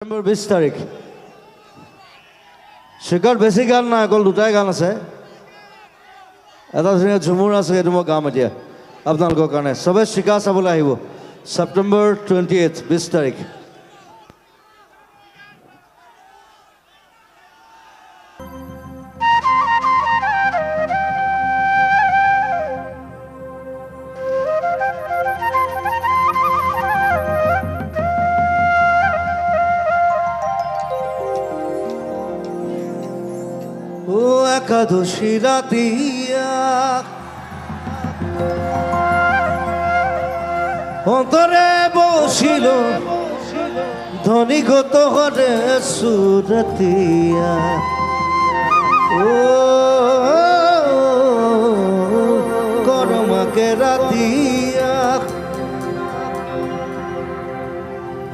September 20 তাৰিখ শিখৰ বেছি গান নাই অকল দুটাই গান আছে এটা ধুনীয়া ঝুমুৰ আছে সেইটো মই গাম এতিয়া আপোনালোকৰ কাৰণে সবে শিখা চাবলৈ আহিব September 28 20 তাৰিখ ও একাদশী রাতিয়া অন্তরে বসিল ধনিগত হরে সুরতিয়া ও করমাকে রাতিয়া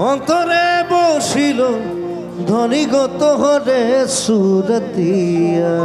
অন্তরে বসিল ধনিগত হরে সুরতিয়া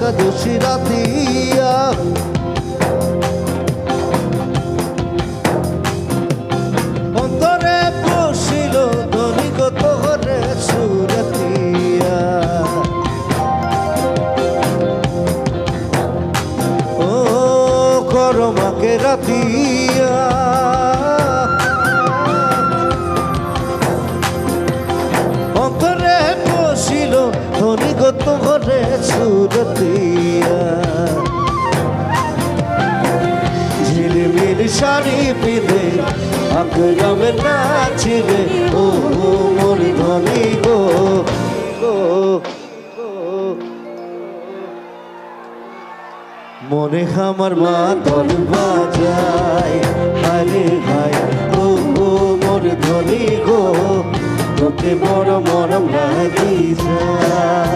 একাদশী রাতিয়া অন্তরে বসিল ধনিগত হরে সুরতিয়া ও করমাকে রাতিয়া অন্তরে বসিল ধনিগত হরে সুরতিয়া ঝিলমিল শাড়ি পিঁধে আকরামে নাচিলে ও মোর ধনী গো মনে আমার মা ধন বাজায় আরে ভাই ও মোর ধনী গো তোকে বড় মরম লাগি যায়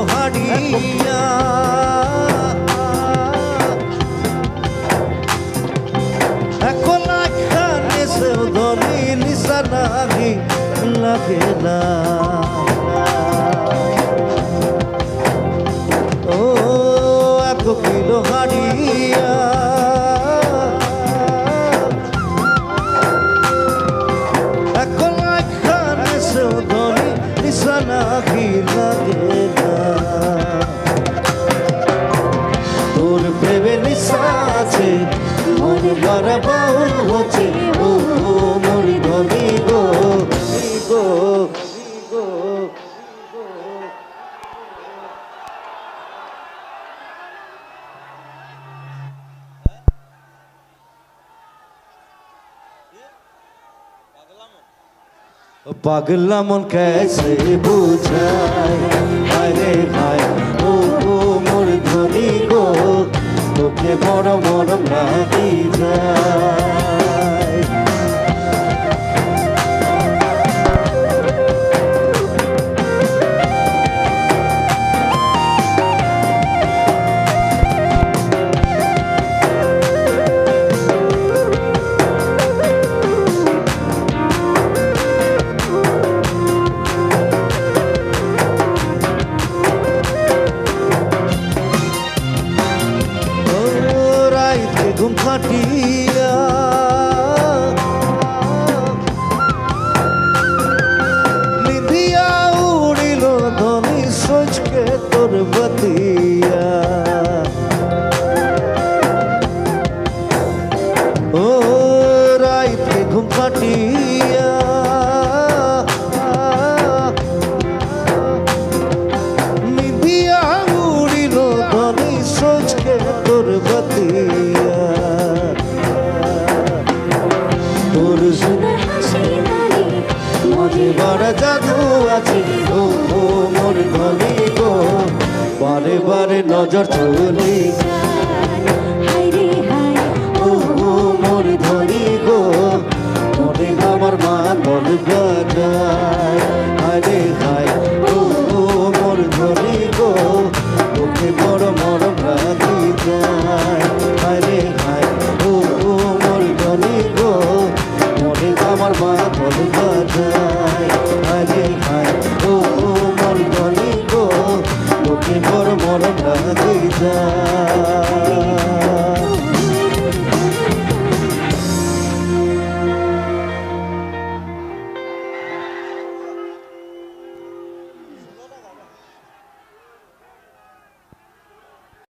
হাড়িয়া এখন খানে সে ধনী নিশানাহি লাগে না ও এক কিলো হাড়িয়া এখন খানে সে ধনী নিশানাহি লাগে না তোর প্রেমে নিশা আছে মন ভরা বাউল হচ্ছে ও মোর ধনী গো পাগলা মন कैसे বুঝায় আরে ভাই ও মোর ধনী গো তোকে বড় মরম লাগি যায় ঘুম ফাটিয়া ও রাইতে ঘুম কাটিয়া নিদিয়া উড়িল ধনী সোচকে তোর বাতিয়া তোর মাঝে বাড়া জাদু আছে ও ও মোর ধনী গো বারে বারে নজর চলি ও ও মোর ধনী গো মনে আমার মা তোর বাজায় আরে হায় ও ও মোর ধনী গো ওকে বড় মরম রাখি যায় আরে হায় ও ও মোর ধনী গো মনে আমার মা তোর বাজায় আরে হায় ও ও মোর ধনী গো ওকে বড় মরম রাখি যায়